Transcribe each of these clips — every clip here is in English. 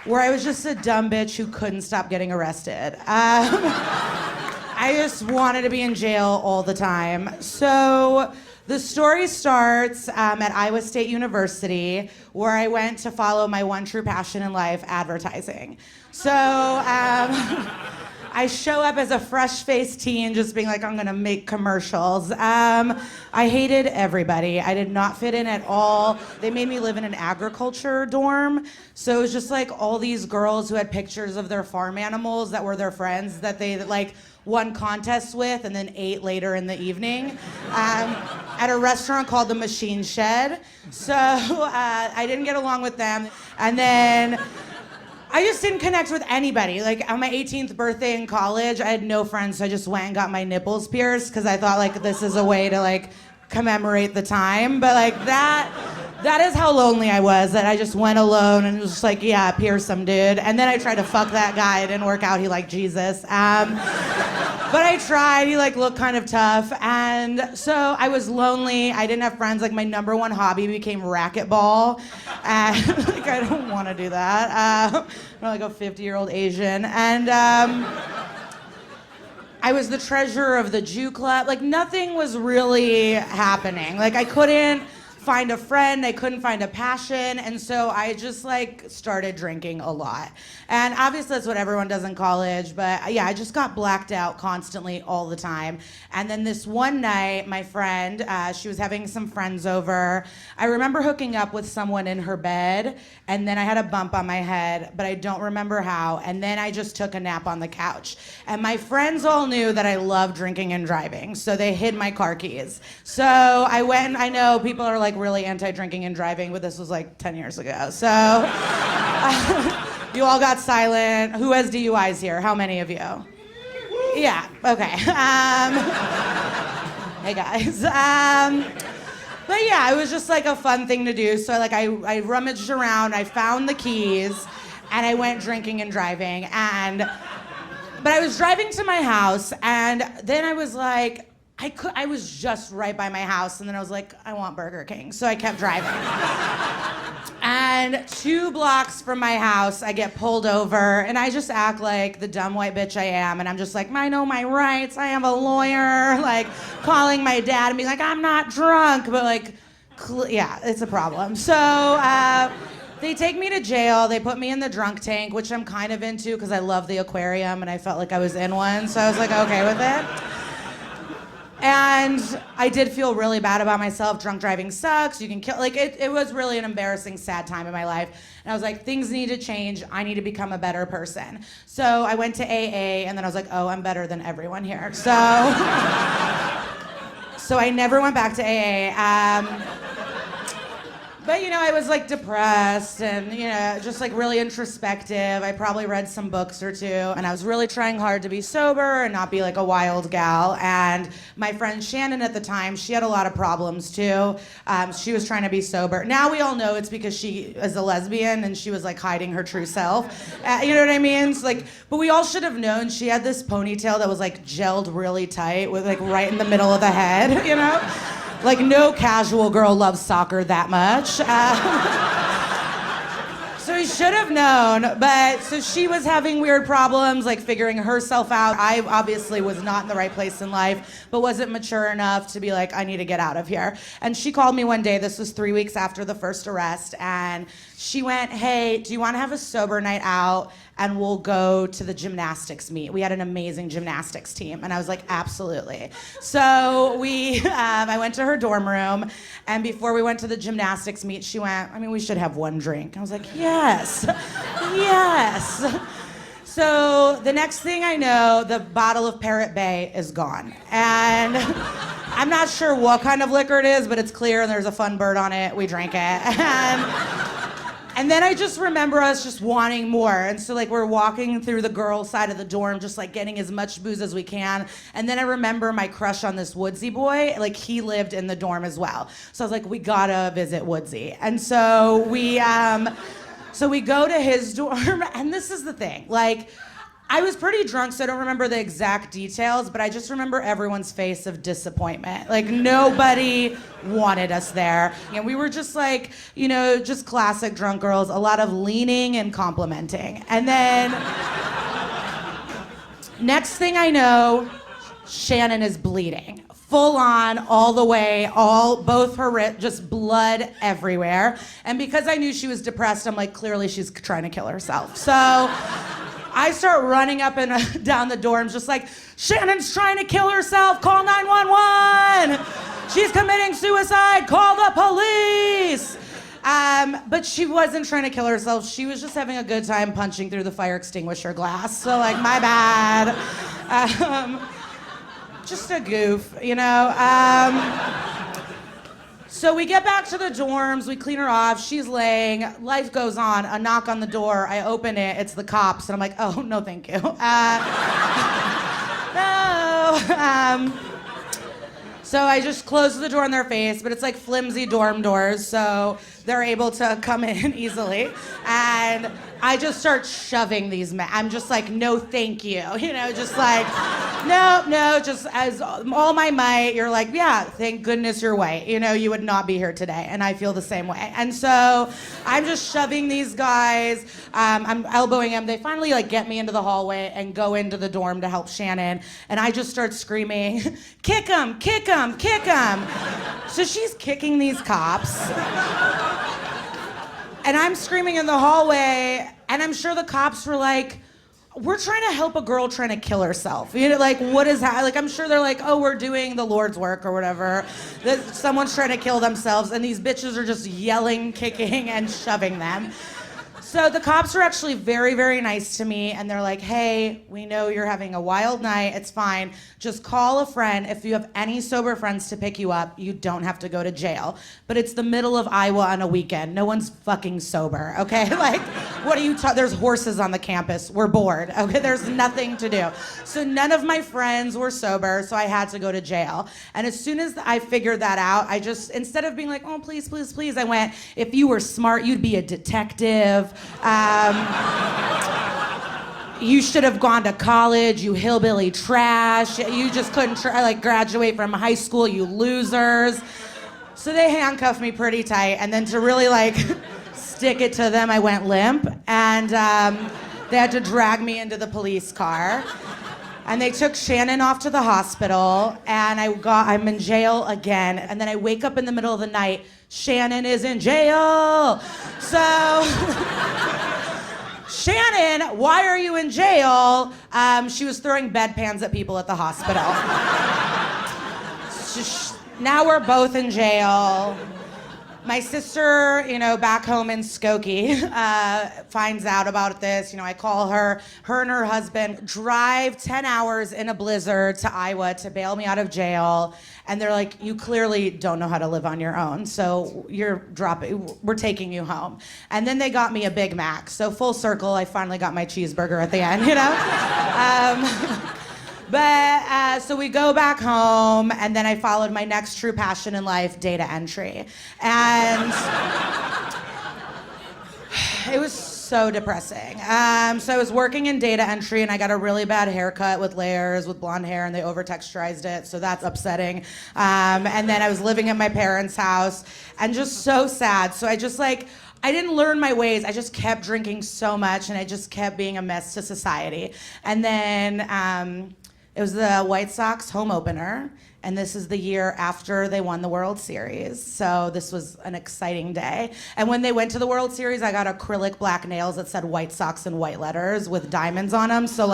where I was just a dumb bitch who couldn't stop getting arrested. I just wanted to be in jail all the time. So the story starts at Iowa State University, where I went to follow my one true passion in life, advertising. So I show up as a fresh-faced teen just being like, I'm gonna make commercials. I hated everybody. I did not fit in at all. They made me live in an agriculture dorm. So it was just like all these girls who had pictures of their farm animals that were their friends that they like won contests with and then ate later in the evening at a restaurant called the Machine Shed. So I didn't get along with them. And then I just didn't connect with anybody. Like on my 18th birthday in college, I had no friends, so I just went and got my nipples pierced because I thought like this is a way to like commemorate the time. But like that is how lonely I was, that I just went alone and was just like, yeah, pierce some dude. And then I tried to fuck that guy. It didn't work out. He liked Jesus. But I tried. He like looked kind of tough. And so I was lonely. I didn't have friends. Like my number one hobby became racquetball. And like I don't want to do that. I'm like a 50-year-old Asian. And I was the treasurer of the Jew club. Like nothing was really happening. Like I couldn't find a friend, I couldn't find a passion, and so I just like started drinking a lot. And obviously that's what everyone does in college, but yeah, I just got blacked out constantly all the time. And then this one night, my friend, she was having some friends over. I remember hooking up with someone in her bed, and then I had a bump on my head, but I don't remember how, and then I just took a nap on the couch. And my friends all knew that I love drinking and driving, so they hid my car keys. So I went, I know people are like really anti-drinking and driving, but this was like 10 years ago. So you all got silent. Who has DUIs here? How many of you? Yeah, okay. Hey guys. But yeah, it was just like a fun thing to do. So like I rummaged around, I found the keys, and I went drinking and driving. But I was driving to my house, and then I was like, I was just right by my house, and then I was like, I want Burger King, so I kept driving. And 2 blocks from my house, I get pulled over, and I just act like the dumb white bitch I am, and I'm just like, I know my rights, I have a lawyer, like calling my dad and being like, I'm not drunk, but like, yeah, it's a problem. So they take me to jail, they put me in the drunk tank, which I'm kind of into because I love the aquarium, and I felt like I was in one, so I was like, okay with it. And I did feel really bad about myself. Drunk driving sucks. You can kill. Like it was really an embarrassing, sad time in my life. And I was like, things need to change. I need to become a better person. So I went to AA, and then I was like, oh, I'm better than everyone here. So I never went back to AA. But, you know, I was like depressed and, you know, just like really introspective. I probably read some books or two, and I was really trying hard to be sober and not be like a wild gal. And my friend Shannon at the time, she had a lot of problems too. She was trying to be sober. Now we all know it's because she is a lesbian and she was like hiding her true self. You know what I mean? It's like, but we all should have known she had this ponytail that was like gelled really tight with like right in the middle of the head, you know? Like, no casual girl loves soccer that much. So he should have known, but so she was having weird problems, like figuring herself out. I obviously was not in the right place in life, but wasn't mature enough to be like, I need to get out of here. And she called me one day, this was 3 weeks after the first arrest, and she went, hey, do you want to have a sober night out and we'll go to the gymnastics meet? We had an amazing gymnastics team. And I was like, absolutely. So I went to her dorm room, and before we went to the gymnastics meet, she went, I mean, we should have one drink. I was like, yes, yes. So the next thing I know, the bottle of Parrot Bay is gone. And I'm not sure what kind of liquor it is, but it's clear and there's a fun bird on it. We drank it. And then I just remember us just wanting more. And so like we're walking through the girls' side of the dorm, just like getting as much booze as we can. And then I remember my crush on this Woodsy boy, like he lived in the dorm as well. So I was like, we gotta visit Woodsy. And so we go to his dorm, and this is the thing, like, I was pretty drunk, so I don't remember the exact details, but I just remember everyone's face of disappointment. Like, nobody wanted us there. And we were just like, just classic drunk girls, a lot of leaning and complimenting. And then, next thing I know, Shannon is bleeding. Full on, all the way, both her wrists, just blood everywhere. And because I knew she was depressed, I'm like, clearly she's trying to kill herself. So I start running up and down the dorms, just like, Shannon's trying to kill herself, call 911. She's committing suicide, call the police. But she wasn't trying to kill herself. She was just having a good time punching through the fire extinguisher glass. So like, my bad. Just a goof, So we get back to the dorms, we clean her off, she's laying, life goes on, a knock on the door, I open it, it's the cops, and I'm like, oh, no thank you. No. So I just close the door in their face, but it's like flimsy dorm doors, so they're able to come in easily. And I just start shoving these men. I'm just like, no thank you. Just like, no, just as all my might. You're like, yeah, thank goodness you're white. You would not be here today. And I feel the same way. And so I'm just shoving these guys. I'm elbowing them. They finally get me into the hallway and go into the dorm to help Shannon. And I just start screaming, kick him, kick him, kick him. So she's kicking these cops. And I'm screaming in the hallway, and I'm sure the cops were like, we're trying to help a girl trying to kill herself. What is that? I'm sure they're like, oh, we're doing the Lord's work or whatever. Someone's trying to kill themselves, and these bitches are just yelling, kicking, and shoving them. So the cops were actually very, very nice to me, and they're like, hey, we know you're having a wild night, it's fine. Just call a friend. If you have any sober friends to pick you up, you don't have to go to jail. But it's the middle of Iowa on a weekend. No one's fucking sober, okay? What are you there's horses on the campus. We're bored, okay? There's nothing to do. So none of my friends were sober, so I had to go to jail. And as soon as I figured that out, I just, instead of being like, oh, please, please, please, I went, if you were smart, you'd be a detective. You should have gone to college, you hillbilly trash. You just couldn't graduate from high school, you losers. So they handcuffed me pretty tight, and then to really stick it to them, I went limp, and they had to drag me into the police car. And they took Shannon off to the hospital, and I'm in jail again. And then I wake up in the middle of the night, Shannon is in jail. So, Shannon, why are you in jail? She was throwing bedpans at people at the hospital. Now we're both in jail. My sister, back home in Skokie, finds out about this. I call her. Her and her husband drive 10 hours in a blizzard to Iowa to bail me out of jail. And they're like, you clearly don't know how to live on your own, so we're taking you home. And then they got me a Big Mac. So full circle, I finally got my cheeseburger at the end, But so we go back home, and then I followed my next true passion in life, data entry. And it was so depressing. So I was working in data entry, and I got a really bad haircut with layers, with blonde hair, and they over-texturized it, so that's upsetting. And then I was living at my parents' house, and just so sad. So I just I didn't learn my ways. I just kept drinking so much, and I just kept being a mess to society. And then it was the White Sox home opener, and this is the year after they won the World Series. So this was an exciting day. And when they went to the World Series, I got acrylic black nails that said White Sox in white letters with diamonds on them. So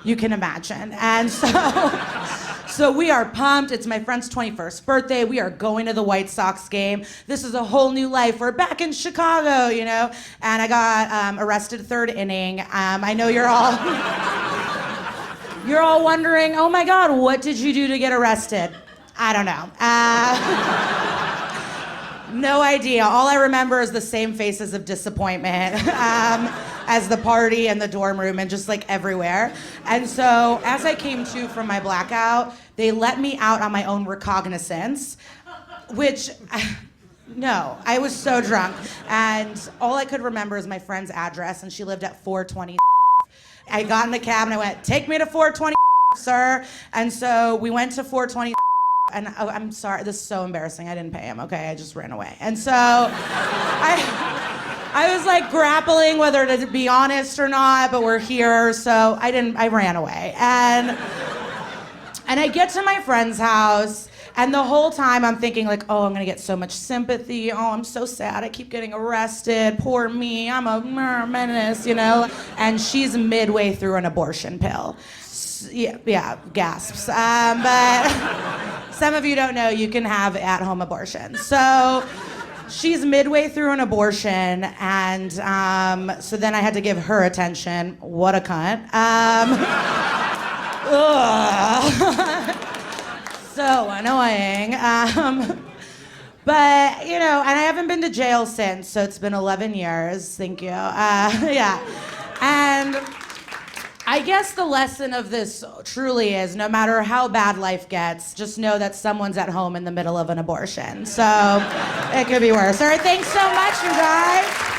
you can imagine. And so we are pumped. It's my friend's 21st birthday. We are going to the White Sox game. This is a whole new life. We're back in Chicago, And I got arrested third inning. I know you're all... You're all wondering, oh my God, what did you do to get arrested? I don't know. No idea. All I remember is the same faces of disappointment as the party and the dorm room and just everywhere. And so as I came to from my blackout, they let me out on my own recognizance, which, no, I was so drunk. And all I could remember is my friend's address, and she lived at 420. I got in the cab and I went, take me to 420, sir. And so we went to 420, and I'm sorry, this is so embarrassing. I didn't pay him, okay? I just ran away. And so I was like grappling whether to be honest or not, but we're here, so I ran away. And I get to my friend's house, and the whole time I'm thinking like, oh, I'm gonna get so much sympathy. Oh, I'm so sad. I keep getting arrested. Poor me. I'm a menace, you know? And she's midway through an abortion pill. Yeah, gasps. But some of you don't know you can have at-home abortions. So she's midway through an abortion, and so then I had to give her attention. What a cunt. So annoying. But, you know, and I haven't been to jail since, so it's been 11 years. Thank you. Yeah. And I guess the lesson of this truly is no matter how bad life gets, just know that someone's at home in the middle of an abortion. So it could be worse. All right, thanks so much, you guys.